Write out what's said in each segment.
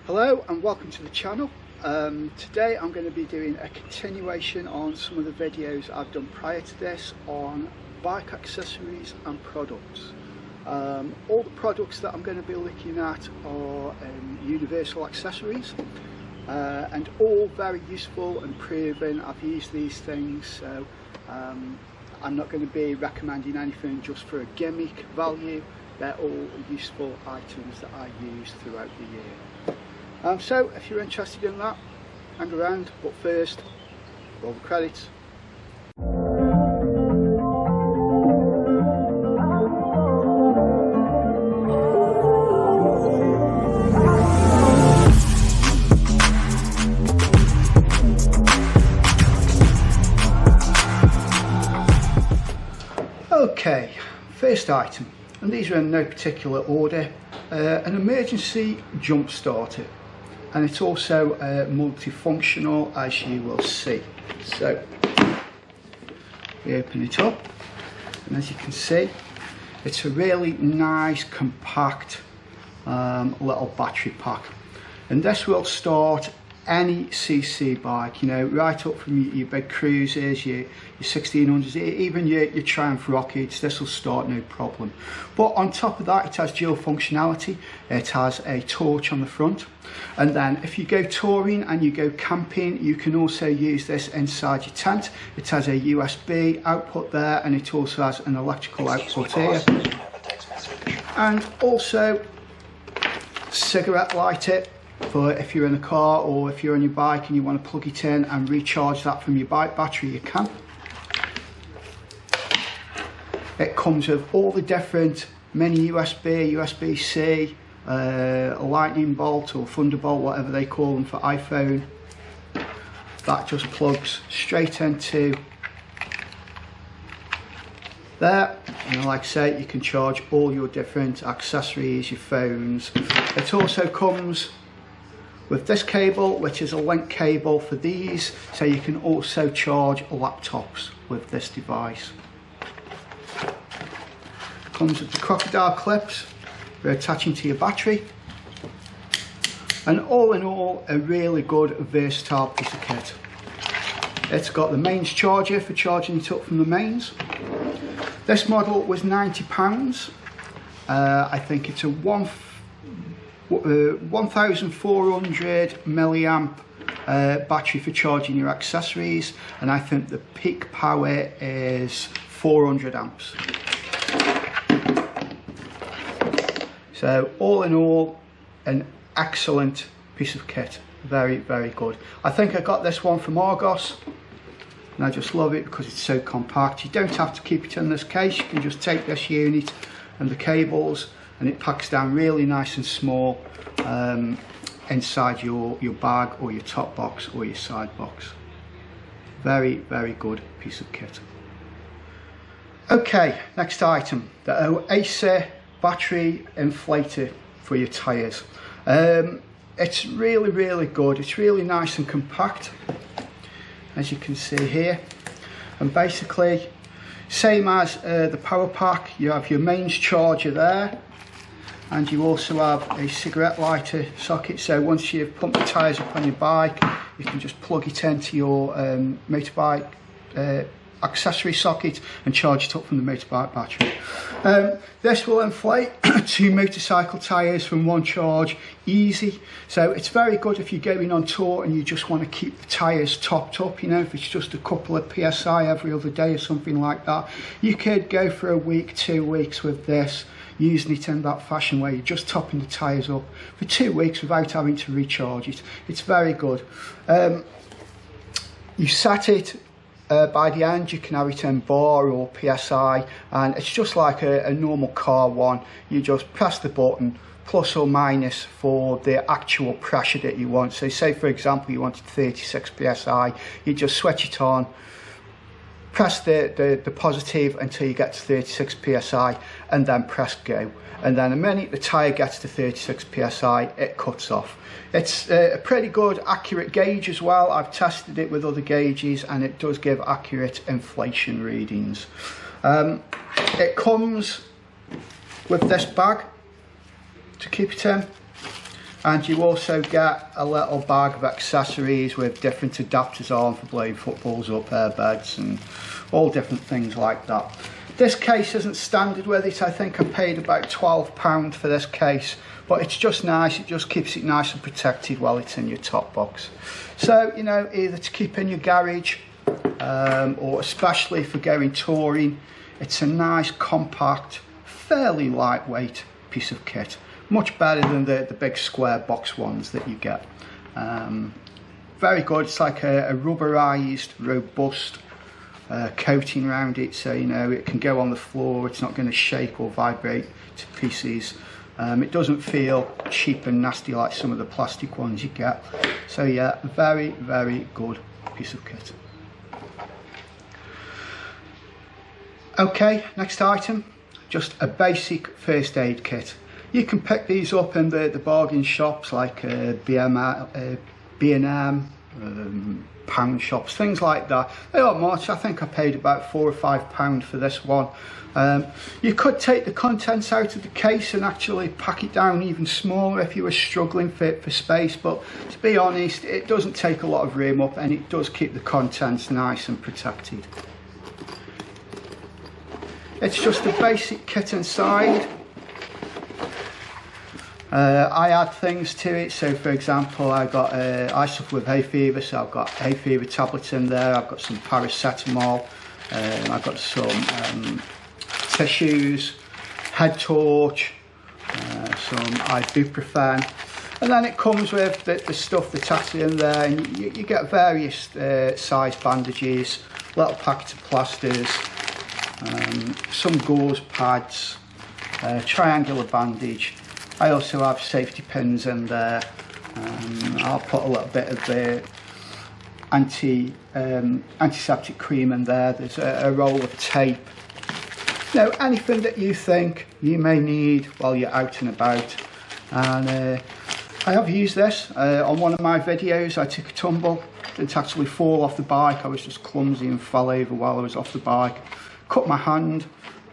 Hello and welcome to the channel. Today I'm going to be doing a continuation on some of the videos I've done prior to this on bike accessories and products. All the products that I'm going to be looking at are universal accessories and all very useful and proven. I've used these things, so I'm not going to be recommending anything just for a gimmick value. They're all useful items that I use throughout the year. So if you're interested in that, hang around, but first, roll the credits. Okay, first item, and these are in no particular order, an emergency jump starter. And it's also multifunctional, as you will see. So we open it up, and as you can see, it's a really nice compact little battery pack, and this will start any CC bike, you know, right up from your big cruisers, your 1600s, even your Triumph Rockets. This will start no problem. But on top of that, it has dual functionality. It has a torch on the front, and then if you go touring and you go camping, you can also use this inside your tent. It has a USB output there, and it also has an electrical output here, and also cigarette lighter for if you're in a car or if you're on your bike and you want to plug it in and recharge that from your bike battery, you can. It comes with all the different mini USB, USB-C, lightning bolt or thunderbolt, whatever they call them for iPhone. That just plugs straight into there, and like I say, you can charge all your different accessories, your phones. It also comes with this cable, which is a link cable for these, so you can also charge laptops with this device. Comes with the crocodile clips for attaching to your battery, and all in all, a really good versatile piece of kit. It's got the mains charger for charging it up from the mains. This model was £90. I think it's a 1400 milliamp battery for charging your accessories, and I think the peak power is 400 amps. So all in all, an excellent piece of kit. Very, very good. I think I got this one from Argos, and I just love it because it's so compact. You don't have to keep it in this case. You can just take this unit and the cables, and it packs down really nice and small inside your bag or your top box or your side box. Very, very good piece of kit. Okay, next item, the Acer battery inflator for your tyres. It's really, really good. It's really nice and compact, as you can see here, and basically same as the power pack. You have your mains charger there, and you also have a cigarette lighter socket, so once you've pumped the tyres up on your bike, you can just plug it into your motorbike accessory socket and charge it up from the motorbike battery. This will inflate 2 motorcycle tyres from one charge, easy. So it's very good if you're going on tour and you just want to keep the tyres topped up, you know, if it's just a couple of PSI every other day or something like that. You could go for a week, 2 weeks with this, using it in that fashion where you're just topping the tyres up for 2 weeks without having to recharge it. It's very good. You set it by the end, you can have it in bar or PSI, and it's just like a normal car one. You just press the button, plus or minus for the actual pressure that you want. So say for example you wanted 36 PSI, you just switch it on, press the positive until you get to 36 PSI, and then press go. And then the minute the tyre gets to 36 PSI, it cuts off. It's a pretty good accurate gauge as well. I've tested it with other gauges and it does give accurate inflation readings. It comes with this bag to keep it in, And you also get a little bag of accessories with different adapters on for blowing footballs up, airbeds and all different things like that. This case isn't standard with it. I think I paid about £12 for this case, but it's just nice. It just keeps it nice and protected while it's in your top box. So, you know, either to keep in your garage or especially for going touring, it's a nice, compact, fairly lightweight piece of kit. Much better than the big square box ones that you get. Very good. It's like a rubberized, robust coating around it, so you know it can go on the floor. It's not going to shake or vibrate to pieces. It doesn't feel cheap and nasty like some of the plastic ones you get. So yeah, very, very good piece of kit. Okay, next item, just a basic first aid kit. You can pick these up in the bargain shops like B&M, pound shops, things like that. They aren't much. I think I paid about £4 or £5 for this one. You could take the contents out of the case and actually pack it down even smaller if you were struggling for space, but to be honest, it doesn't take a lot of room up and it does keep the contents nice and protected. It's just a basic kit inside. I add things to it, so for example I suffer with hay fever, so I've got hay fever tablets in there, I've got some paracetamol, I've got some tissues, head torch, some ibuprofen, and then it comes with the stuff that's actually in there, and you get various size bandages, little packets of plasters, some gauze pads, triangular bandage. I also have safety pins in there. I'll put a little bit of the antiseptic cream in there. There's a roll of tape. You know, anything that you think you may need while you're out and about. And I have used this on one of my videos. I took a tumble, didn't actually fall off the bike. I was just clumsy and fell over while I was off the bike. Cut my hand.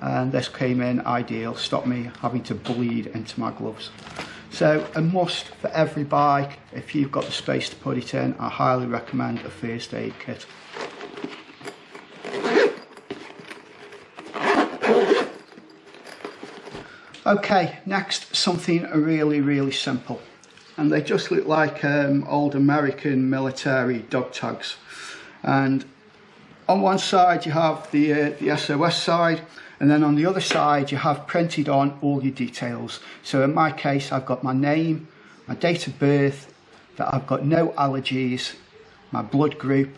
And this came in ideal, stopped me having to bleed into my gloves. So a must for every bike. If you've got the space to put it in, I highly recommend a first aid kit. Okay, next, something really, really simple. And they just look like old American military dog tags. And on one side you have the SOS side, and then on the other side you have printed on all your details. So in my case I've got my name, my date of birth, that I've got no allergies, my blood group,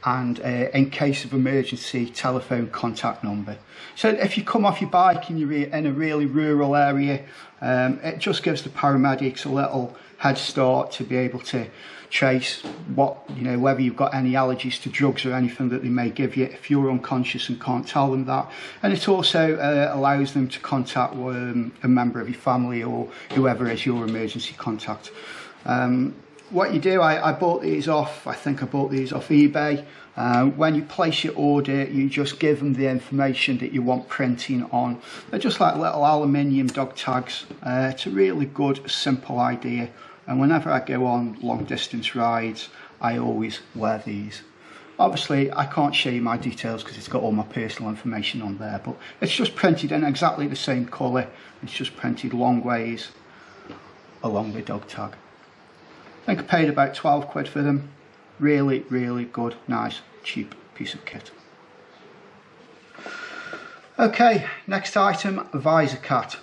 and in case of emergency, telephone contact number. So if you come off your bike and you're in a really rural area, it just gives the paramedics a little head start to be able to trace whether you've got any allergies to drugs or anything that they may give you if you're unconscious and can't tell them that. And it also allows them to contact a member of your family or whoever is your emergency contact. What you do, I bought these off, I think I bought these off eBay. When you place your order, you just give them the information that you want printing on. They're just like little aluminium dog tags. It's a really good, simple idea. And whenever I go on long distance rides, I always wear these. Obviously, I can't show you my details because it's got all my personal information on there, but it's just printed in exactly the same colour. It's just printed long ways along the dog tag. I think I paid about 12 quid for them. Really, really good, nice, cheap piece of kit. Okay, next item, Visor Cut.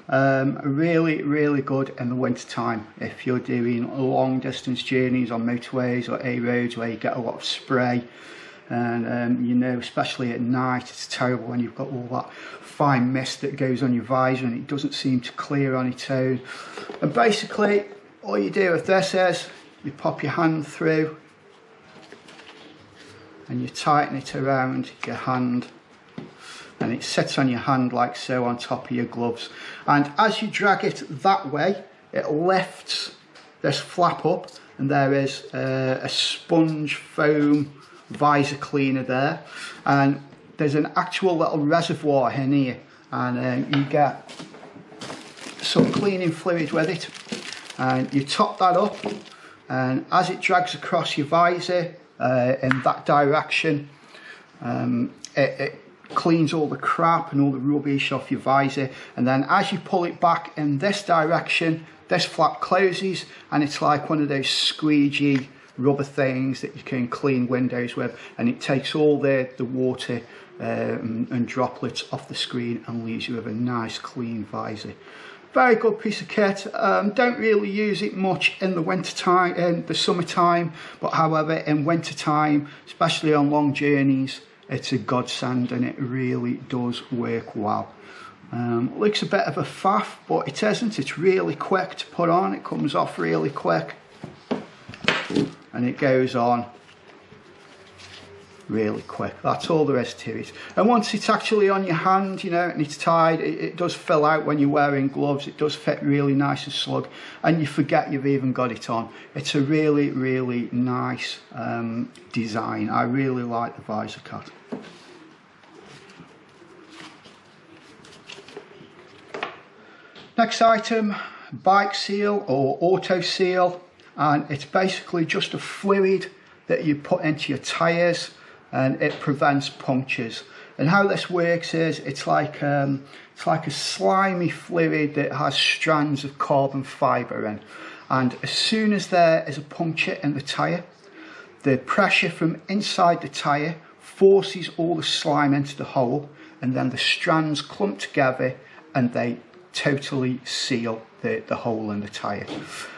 Really, really good in the winter time if you're doing long distance journeys on motorways or A roads where you get a lot of spray, and you know, especially at night, it's terrible when you've got all that fine mist that goes on your visor and it doesn't seem to clear on its own. And basically all you do with this is you pop your hand through and you tighten it around your hand, and it sits on your hand like so on top of your gloves, and as you drag it that way it lifts this flap up, and there is a sponge foam visor cleaner there, and there's an actual little reservoir in here, and you get some cleaning fluid with it, and you top that up, and as it drags across your visor in that direction, it cleans all the crap and all the rubbish off your visor, and then as you pull it back in this direction, this flap closes, and it's like one of those squeegee rubber things that you can clean windows with, and it takes all the water and droplets off the screen and leaves you with a nice clean visor. Very good piece of kit. Don't really use it much in the winter time, in the summertime, but however in winter time, especially on long journeys, it's a godsend, and it really does work well. Looks a bit of a faff, but it isn't. It's really quick to put on. It comes off really quick, and it goes on really quick. That's all there is to it. And once it's actually on your hand, you know, and it's tied, it does fill out when you're wearing gloves. It does fit really nice and snug, and you forget you've even got it on. It's a really, really nice design. I really like the Visor Cut. Next item, bike seal or auto seal, and it's basically just a fluid that you put into your tyres, and it prevents punctures. And how this works is it's like a slimy fluid that has strands of carbon fibre in, and as soon as there is a puncture in the tyre, the pressure from inside the tyre forces all the slime into the hole, and then the strands clump together and they totally seal the hole in the tyre.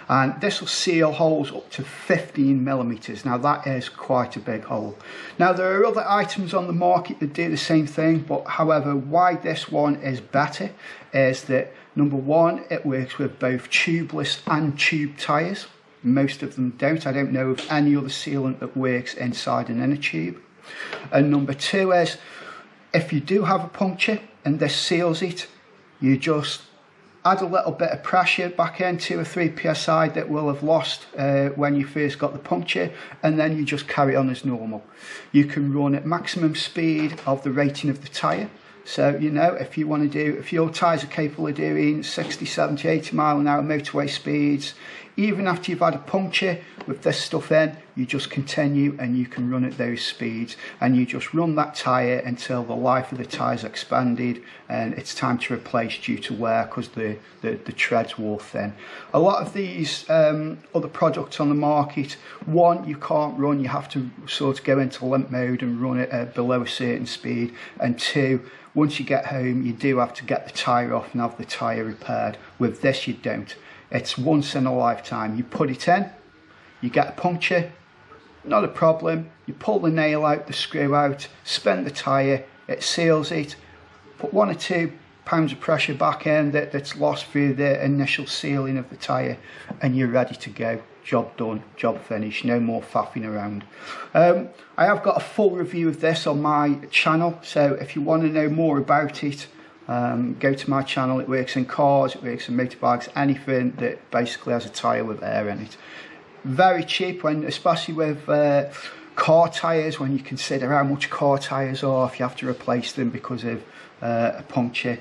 And this will seal holes up to 15 millimeters. Now that is quite a big hole. Now there are other items on the market that do the same thing, but however, why this one is better is that number one, it works with both tubeless and tube tyres. Most of them don't. I don't know of any other sealant that works inside and in a tube. And number two is, if you do have a puncture and this seals it, you just add a little bit of pressure back in, 2 or 3 psi that will have lost when you first got the puncture, and then you just carry on as normal. You can run at maximum speed of the rating of the tyre. So, you know, if you want to do, if your tyres are capable of doing 60, 70, 80 mile an hour motorway speeds, even after you've had a puncture with this stuff in, you just continue and you can run at those speeds, and you just run that tyre until the life of the tyre's expanded and it's time to replace due to wear because the tread's wore thin. A lot of these other products on the market, one, you can't run, you have to sort of go into limp mode and run it at below a certain speed, and two, once you get home you do have to get the tyre off and have the tyre repaired. With this you don't. It's once in a lifetime. You put it in, you get a puncture, not a problem. You pull the nail out, the screw out, spin the tyre, it seals it, put 1 or 2 pounds of pressure back in that's lost through the initial sealing of the tyre, and you're ready to go. Job done, job finished, no more faffing around. I have got a full review of this on my channel, so if you want to know more about it, go to my channel. It works in cars, it works in motorbikes, anything that basically has a tyre with air in it. Very cheap, when especially with car tyres, when you consider how much car tyres are if you have to replace them because of a puncture.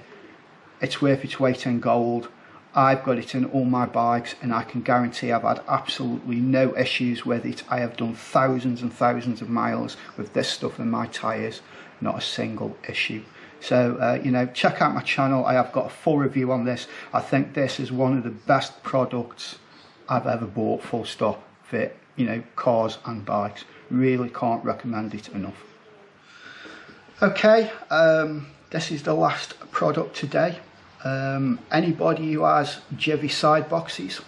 It's worth its weight in gold. I've got it in all my bikes, and I can guarantee I've had absolutely no issues with it. I have done thousands and thousands of miles with this stuff in my tyres, not a single issue. So, you know, check out my channel. I have got a full review on this. I think this is one of the best products I've ever bought, full stop, for, you know, cars and bikes. Really can't recommend it enough. Okay, this is the last product today. Anybody who has Jivy side boxes,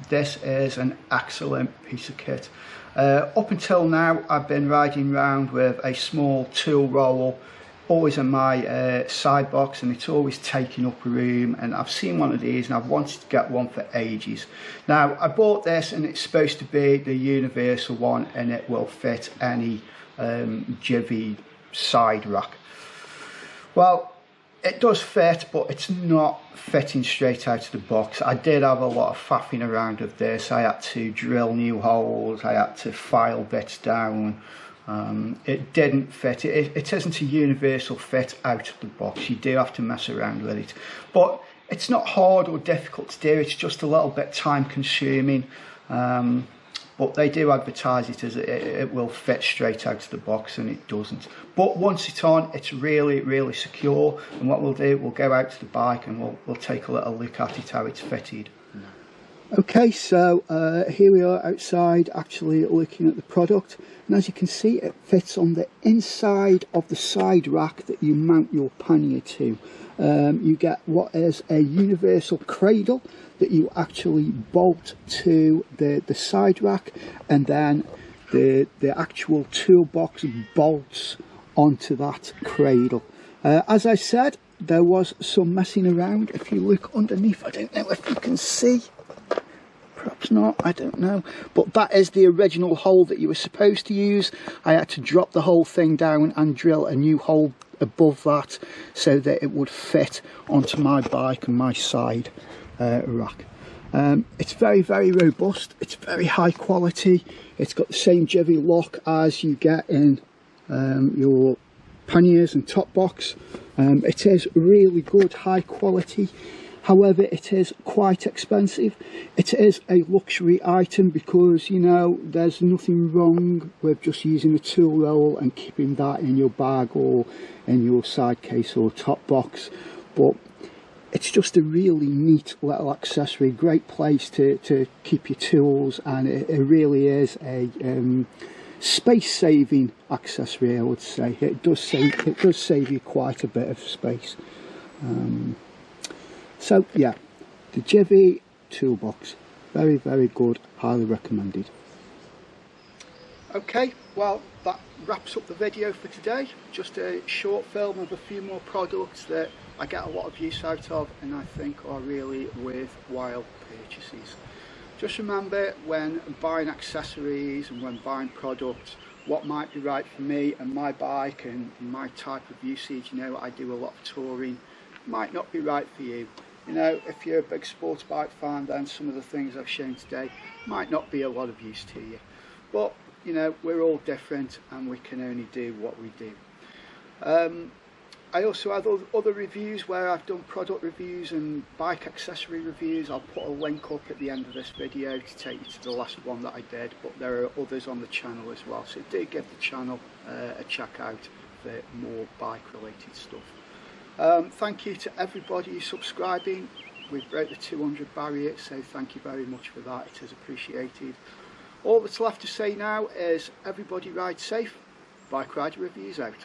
this is an excellent piece of kit. Up until now, I've been riding around with a small tool roll, always in my side box, and it's always taking up room, and I've seen one of these and I've wanted to get one for ages. Now I bought this, and it's supposed to be the universal one, and it will fit any Jivy side rack. Well, it does fit, but it's not fitting straight out of the box. I did have a lot of faffing around with this. I had to drill new holes, I had to file bits down. It didn't fit. It isn't a universal fit out of the box. You do have to mess around with it. But It's not hard or difficult to do, it's just a little bit time consuming, but they do advertise it as it will fit straight out of the box, and it doesn't. But once it's on, it's really secure, and what we'll do, we'll go out to the bike and we'll take a little look at it, how it's fitted. Okay, so here we are outside actually looking at the product, and as you can see, it fits on the inside of the side rack that you mount your pannier to. You get what is a universal cradle that you actually bolt to the side rack, and then the actual toolbox bolts onto that cradle. As I said, there was some messing around. If you look underneath, I don't know if you can see, perhaps not, I don't know, but that is the original hole that you were supposed to use. I had to drop the whole thing down and drill a new hole above that so that it would fit onto my bike and my side rack. It's very robust, it's very high quality. It's got the same jivvy lock as you get in your panniers and top box. It is really good, high quality. However, it is quite expensive. It is a luxury item because, you know, there's nothing wrong with just using a tool roll and keeping that in your bag or in your side case or top box. But it's just a really neat little accessory, great place to keep your tools, and it really is a space-saving accessory, I would say. It does save you quite a bit of space. So yeah, the Jivvy toolbox, very good, highly recommended. Okay, well, that wraps up the video for today. Just a short film of a few more products that I get a lot of use out of and I think are really worthwhile purchases. Just remember, when buying accessories and when buying products, what might be right for me and my bike and my type of usage. You know, I do a lot of touring, might not be right for you. You know, if you're a big sports bike fan, then some of the things I've shown today might not be a lot of use to you. But, you know, we're all different and we can only do what we do. I also have other reviews where I've done product reviews and bike accessory reviews. I'll put a link up at the end of this video to take you to the last one that I did, but there are others on the channel as well, so do give the channel a check out for more bike related stuff. Thank you to everybody who's subscribing. We've broke the 200 barrier, so thank you very much for that. It is appreciated. All that's left to say now is everybody ride safe. Bike Rider Reviews out.